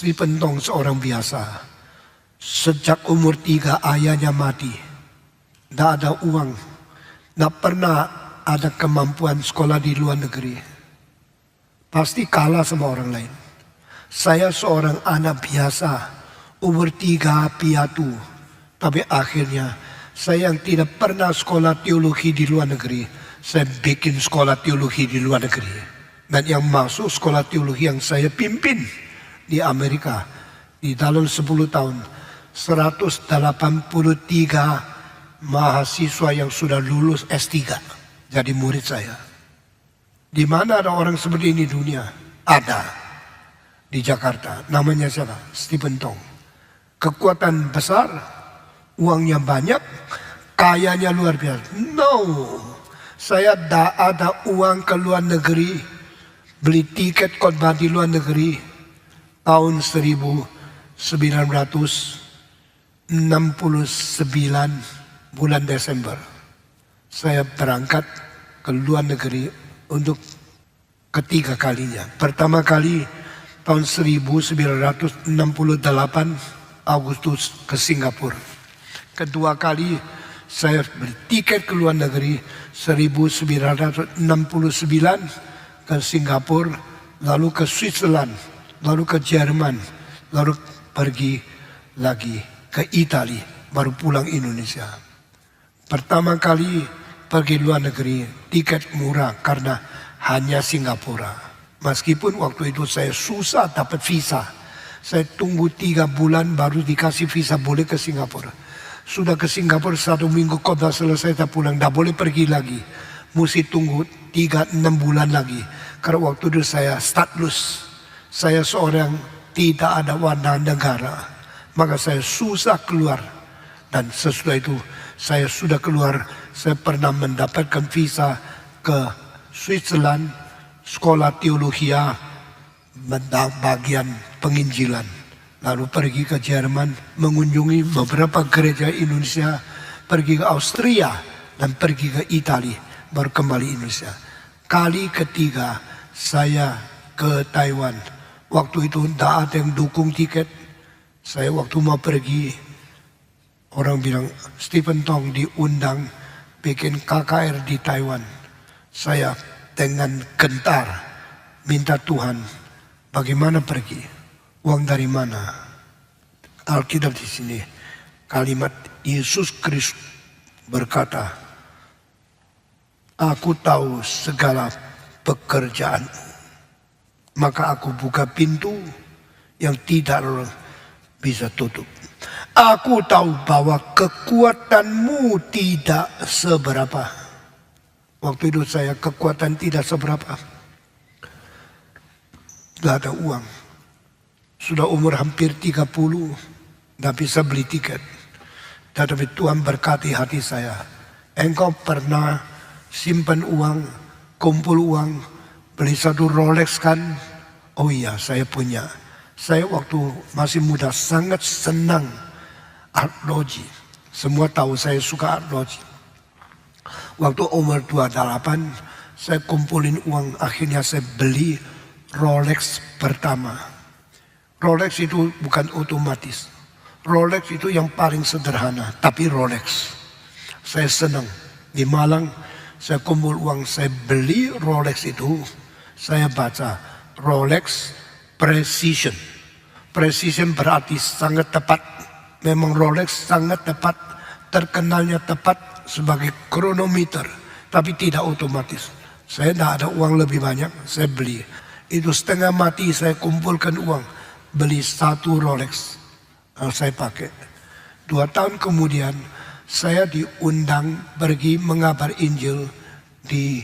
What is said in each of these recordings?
Stephen Tong seorang biasa. Sejak umur 3 ayahnya mati. Tidak ada uang. Tidak pernah ada kemampuan sekolah di luar negeri. Pasti kalah sama orang lain. Saya seorang anak biasa. Umur 3 piatu. Tapi akhirnya saya yang tidak pernah sekolah teologi di luar negeri. Saya bikin sekolah teologi di luar negeri. Dan yang masuk sekolah teologi yang saya pimpin di Amerika. Di dalam 10 tahun. 183 mahasiswa yang sudah lulus S3 jadi murid saya. Di mana ada orang seperti ini di dunia? Ada. Di Jakarta. Namanya siapa? Stephen Tong. Kekuatan besar, uangnya banyak, kayanya luar biasa. No. Saya tidak ada uang ke luar negeri. Beli tiket khotbah di luar negeri tahun 1969 bulan Desember. Saya berangkat ke luar negeri untuk ketiga kalinya. Pertama kali tahun 1968 Agustus ke Singapura. Kedua kali saya beli tiket ke luar negeri 1969 ke Singapura, lalu ke Switzerland, lalu ke Jerman, lalu pergi lagi ke Italia, baru pulang Indonesia. Pertama kali pergi luar negeri, tiket murah karena hanya Singapura. Meskipun waktu itu saya susah dapat visa. Saya tunggu 3 bulan baru dikasih visa boleh ke Singapura. Sudah ke Singapura 1 minggu khotbah selesai saya pulang, tidak boleh pergi lagi. Mesti tunggu 3-6 bulan lagi. Karena waktu itu saya stateless. Saya seorang tidak ada warga negara. Maka saya susah keluar. Dan sesudah itu saya sudah keluar. Saya pernah mendapatkan visa ke Switzerland, sekolah teologi, bagian penginjilan. Lalu pergi ke Jerman, mengunjungi beberapa gereja Indonesia. Pergi ke Austria dan pergi ke Italia. Baru kembali Indonesia. Kali ketiga saya ke Taiwan. Waktu itu tidak ada yang dukung tiket. Saya waktu mau pergi, orang bilang Stephen Tong diundang bikin KKR di Taiwan. Saya dengan gentar minta Tuhan, bagaimana pergi? Uang dari mana? Alkitab di sini kalimat Yesus Kristus berkata, aku tahu segala pekerjaanmu, maka aku buka pintu yang tidak bisa tutup. Aku tahu bahwa kekuatanmu tidak seberapa. Waktu itu saya kekuatan tidak seberapa. Tidak ada uang. Sudah umur hampir 30, tidak bisa beli tiket. Tetapi Tuhan berkati hati saya. Engkau pernah simpan uang, kumpul uang, beli satu Rolex kan? Oh iya, saya punya. Saya waktu masih muda sangat senang arloji. Semua tahu saya suka arloji. Waktu umur 28, saya kumpulin uang, akhirnya saya beli Rolex pertama. Rolex itu bukan otomatis. Rolex itu yang paling sederhana, tapi Rolex. Saya senang. Di Malang, saya kumpul uang, saya beli Rolex itu. Saya baca Rolex Precision. Precision berarti sangat tepat. Memang Rolex sangat tepat. Terkenalnya tepat sebagai kronometer. Tapi tidak otomatis. Saya tidak ada uang lebih banyak, saya beli. Itu setengah mati saya kumpulkan uang. Beli satu Rolex. Saya pakai. 2 tahun kemudian saya diundang pergi mengabar Injil di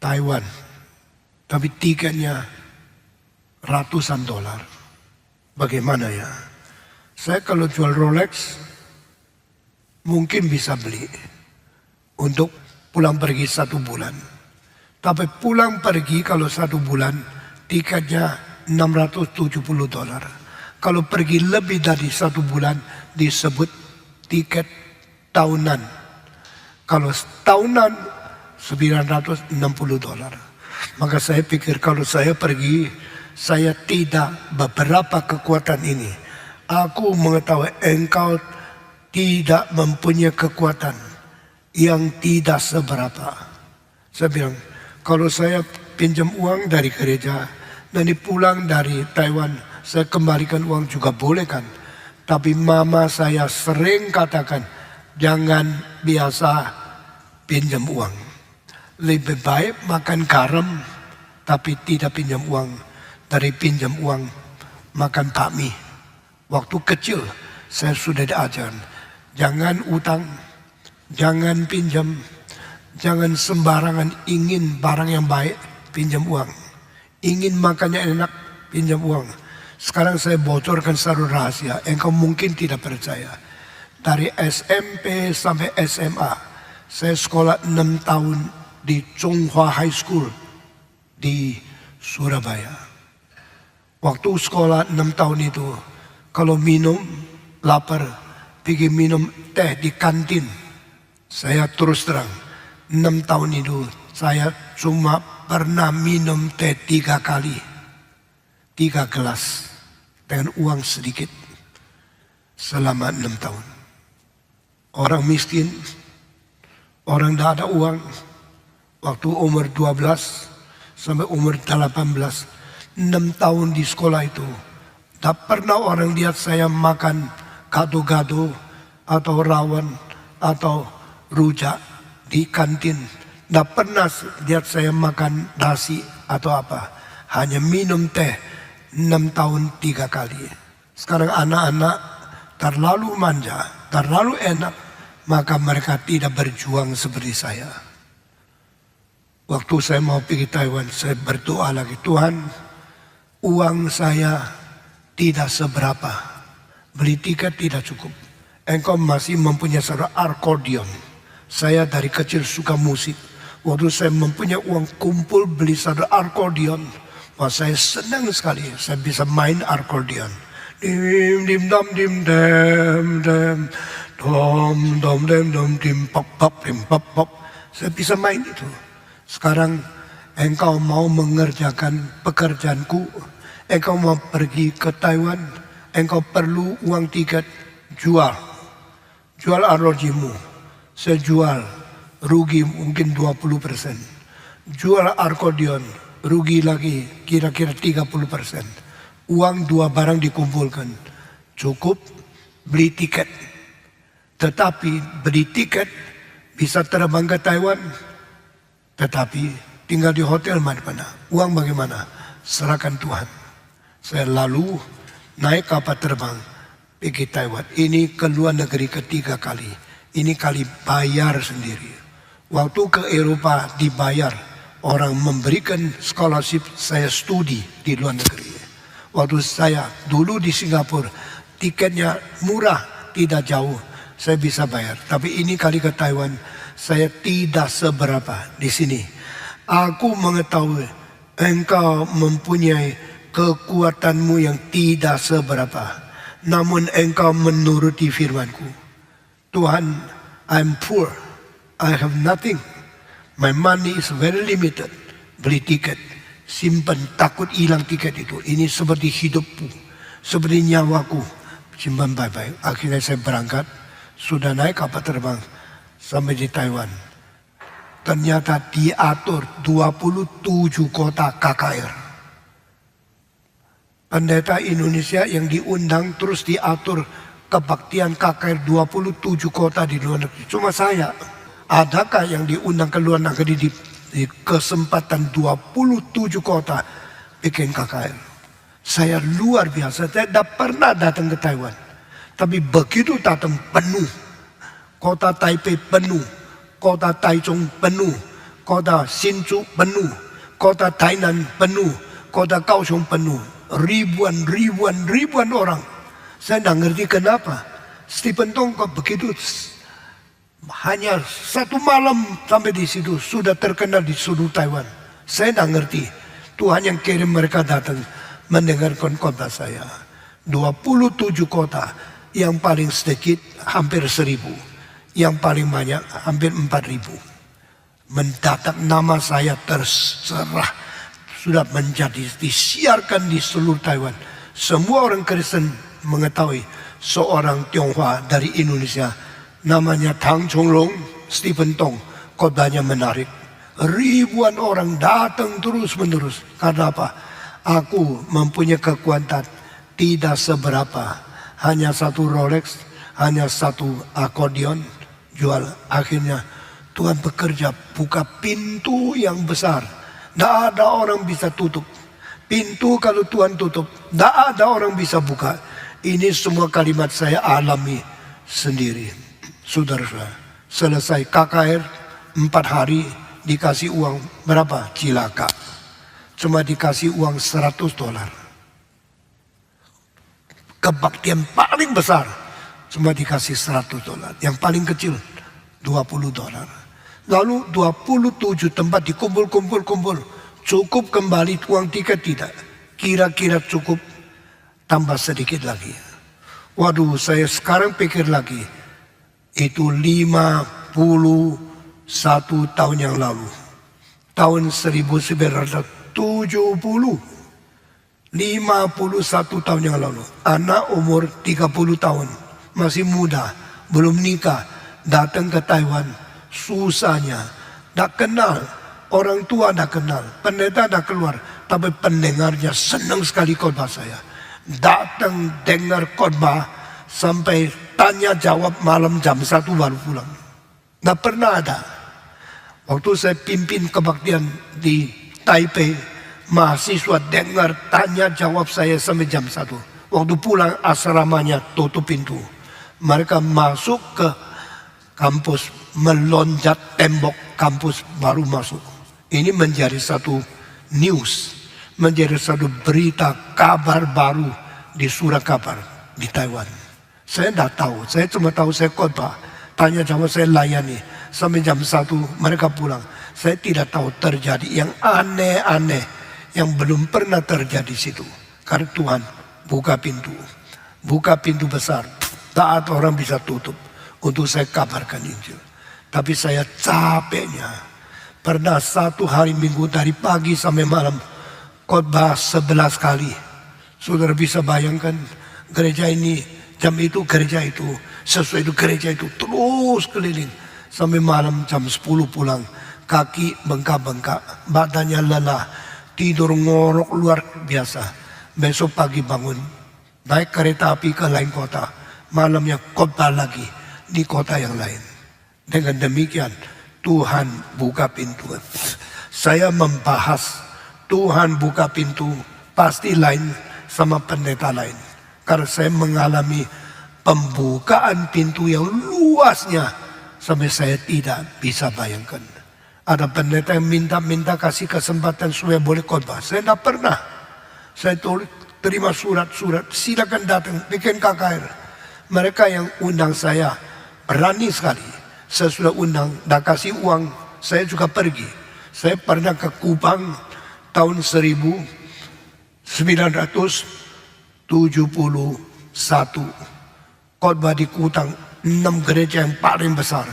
Taiwan. Tapi tiketnya ratusan dolar. Bagaimana ya? Saya kalau jual Rolex mungkin bisa beli untuk pulang pergi 1 bulan. Tapi pulang pergi kalau 1 bulan tiketnya $670. Kalau pergi lebih dari 1 bulan disebut tiket tahunan. Kalau tahunan $960. Maka saya pikir kalau saya pergi saya tidak beberapa kekuatan ini. Aku mengetahui engkau tidak mempunyai kekuatan yang tidak seberapa. Saya bilang, kalau saya pinjam uang dari gereja, nanti pulang dari Taiwan, saya kembalikan uang juga boleh kan. Tapi mama saya sering katakan, jangan biasa pinjam uang. Lebih baik makan garam, tapi tidak pinjam uang. Dari pinjam uang, makan bakmi. Waktu kecil, saya sudah diajar, jangan utang, jangan pinjam, jangan sembarangan ingin barang yang baik, pinjam uang. Ingin makannya enak, pinjam uang. Sekarang saya bocorkan satu rahasia, engkau mungkin tidak percaya. Dari SMP sampai SMA, saya sekolah 6 tahun di Chonghua High School di Surabaya. Waktu sekolah 6 tahun itu, kalau minum, lapar, pergi minum teh di kantin. Saya terus terang, 6 tahun itu saya cuma pernah minum teh 3 kali. 3 gelas dengan uang sedikit selama 6 tahun. Orang miskin, orang tidak ada uang, waktu umur 12 sampai umur 18, 6 tahun di sekolah itu, tak pernah orang lihat saya makan gado-gado atau rawon atau rujak di kantin. Tak pernah lihat saya makan nasi atau apa. Hanya minum teh 6 tahun 3 kali. Sekarang anak-anak terlalu manja, terlalu enak, maka mereka tidak berjuang seperti saya. Waktu saya mau pergi Taiwan, saya berdoa lagi, Tuhan, uang saya tidak seberapa, beli tiket tidak cukup. Engkau masih mempunyai seorang akordeon. Saya dari kecil suka musik. Waktu saya mempunyai uang kumpul beli satu akordeon, wah saya senang sekali. Saya bisa main akordeon. Dim dim dom dim dem dem dom dom dem dom dim pop pop dim pop pop. Saya bisa main itu. Sekarang engkau mau mengerjakan pekerjaanku, engkau mau pergi ke Taiwan, engkau perlu uang tiket, jual alergimu. Saya jual, rugi mungkin 20%. Jual akordeon, rugi lagi kira-kira 30%. Uang 2 barang dikumpulkan, cukup beli tiket. Tetapi beli tiket bisa terbang ke Taiwan, tetapi tinggal di hotel mana? Uang bagaimana? Serahkan Tuhan. Saya lalu naik kapal terbang pergi Taiwan. Ini ke luar negeri ketiga kali. Ini kali bayar sendiri. Waktu ke Eropa dibayar. Orang memberikan scholarship saya studi di luar negeri. Waktu saya dulu di Singapura, tiketnya murah, tidak jauh. Saya bisa bayar. Tapi ini kali ke Taiwan, saya tidak seberapa di sini. Aku mengetahui engkau mempunyai kekuatanmu yang tidak seberapa. Namun engkau menuruti firmanku. Tuhan, I'm poor. I have nothing. My money is very limited. Beli tiket. Simpan, takut hilang tiket itu. Ini seperti hidupku. Seperti nyawaku. Simpan baik-baik. Akhirnya saya berangkat. Sudah naik kapal terbang. Sampai di Taiwan. Ternyata diatur 27 kota KKR. Pendeta Indonesia yang diundang terus diatur kebaktian KKR 27 kota di luar negeri. Cuma saya, adakah yang diundang ke luar negeri di kesempatan 27 kota bikin KKR? Saya luar biasa, saya tidak pernah datang ke Taiwan. Tapi begitu datang penuh, kota Taipei penuh, kota Taichung penuh, kota Hsinchu penuh, kota Tainan penuh, kota Kaohsiung penuh. Ribuan orang. Saya tidak ngerti kenapa. Stephen Tongkok begitu hanya 1 malam sampai di situ sudah terkenal di seluruh Taiwan. Saya tidak ngerti. Tuhan yang kirim mereka datang mendengarkan kota saya. 27 kota, yang paling sedikit hampir 1000, yang paling banyak hampir 4000. Mendadak nama saya terserah sudah menjadi disiarkan di seluruh Taiwan. Semua orang Kristen mengetahui seorang Tionghoa dari Indonesia namanya Tang Chonglong, Stephen Tong. Khotbahnya menarik. Ribuan orang datang terus menerus. Karena apa? Aku mempunyai kekuatan tidak seberapa. Hanya satu Rolex, hanya satu akordeon jual. Akhirnya Tuhan bekerja buka pintu yang besar. Tidak ada orang bisa tutup. Pintu kalau Tuhan tutup, tidak ada orang bisa buka. Ini semua kalimat saya alami sendiri. Saudara-saudara, selesai KKR 4 hari dikasih uang berapa? Cilaka. Cuma dikasih uang $100. Kebaktian paling besar cuma dikasih $100. Yang paling kecil $20. Lalu 27 tempat dikumpul-kumpul. Cukup kembali uang tiket tidak? Kira-kira cukup, tambah sedikit lagi. Waduh, saya sekarang pikir lagi. Itu 51 tahun yang lalu. Tahun 1970. 51 tahun yang lalu. Anak umur 30 tahun. Masih muda. Belum nikah. Datang ke Taiwan. Susahnya. Tak kenal. Orang tua tak kenal. Pendeta tak keluar. Tapi pendengarnya senang sekali khotbah saya. Datang dengar khotbah. Sampai tanya jawab malam jam 1 baru pulang. Tak pernah ada. Waktu saya pimpin kebaktian di Taipei, mahasiswa dengar tanya jawab saya sampai jam 1. Waktu pulang asramanya tutup pintu. Mereka masuk ke kampus, melonjak tembok kampus baru masuk. Ini menjadi satu news, menjadi satu berita kabar baru di surat kabar di Taiwan. Saya tidak tahu, saya cuma tahu saya khotbah. Tanya jawab saya layani. Sampai jam 1 mereka pulang. Saya tidak tahu terjadi yang aneh-aneh. Yang belum pernah terjadi di situ. Karena Tuhan buka pintu. Buka pintu besar. Tak ada orang bisa tutup. Untuk saya kabarkan Injil. Tapi saya capeknya. Pernah 1 hari Minggu dari pagi sampai malam. Khotbah 11 kali. Saudara bisa bayangkan. Gereja ini. Jam itu gereja itu, sesuai itu gereja itu, terus keliling. Sampai malam jam 10 pulang, kaki bengkak-bengkak, badannya lelah, tidur ngorok luar biasa. Besok pagi bangun, naik kereta api ke lain kota, malamnya khotbah lagi di kota yang lain. Dengan demikian, Tuhan buka pintu. Saya membahas, Tuhan buka pintu, pasti lain sama pendeta lain. Karena saya mengalami pembukaan pintu yang luasnya sampai saya tidak bisa bayangkan. Ada pendeta yang minta kasih kesempatan supaya boleh khotbah. Saya tidak pernah. Saya terima surat-surat, silakan datang, bikin KKR. Mereka yang undang saya berani sekali. Saya sudah undang, dah kasih uang, saya juga pergi. Saya pernah ke Kupang tahun 1971. Khotbah di Kutang, 6 gereja yang paling besar.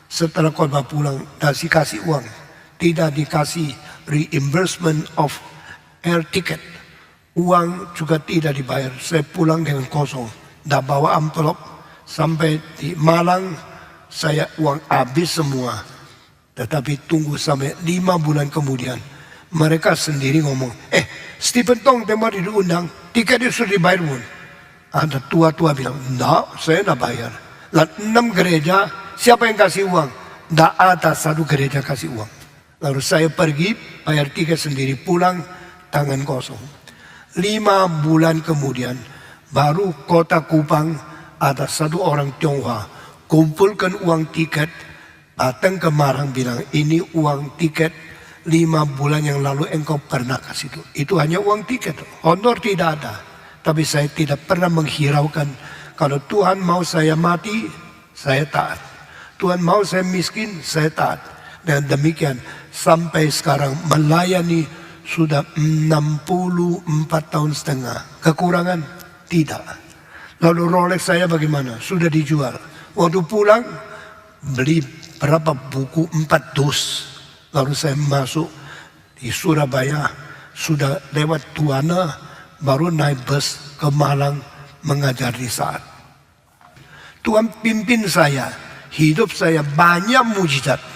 Setelah khotbah pulang, dikasih uang. Tidak dikasih reimbursement of air ticket. Uang juga tidak dibayar. Saya pulang dengan kosong. Dah bawa amplop. Sampai di Malang, saya uang habis semua. Tetapi tunggu sampai 5 bulan kemudian. Mereka sendiri ngomong, Stephen Tong tempat diundang, tiketnya sudah dibayar pun. Ada tua-tua bilang, enggak, saya enggak bayar. Lalu 6 gereja, siapa yang kasih uang? Enggak ada satu gereja kasih uang. Lalu saya pergi, bayar tiket sendiri, pulang, tangan kosong. 5 bulan kemudian, baru kota Kupang, ada satu orang Tionghoa, kumpulkan uang tiket, datang ke Marang bilang, ini uang tiket, 5 bulan yang lalu engkau pernah kasih itu. Itu hanya uang tiket. Honor tidak ada. Tapi saya tidak pernah menghiraukan. Kalau Tuhan mau saya mati, saya taat. Tuhan mau saya miskin, saya taat. Dan demikian sampai sekarang melayani sudah 64 tahun setengah. Kekurangan? Tidak. Lalu Rolex saya bagaimana? Sudah dijual. Waktu pulang, beli berapa buku? 4 dus. Lalu saya masuk di Surabaya, sudah lewat Tuana, baru naik bus ke Malang mengajar di saat. Tuhan pimpin saya, hidup saya banyak mujizat.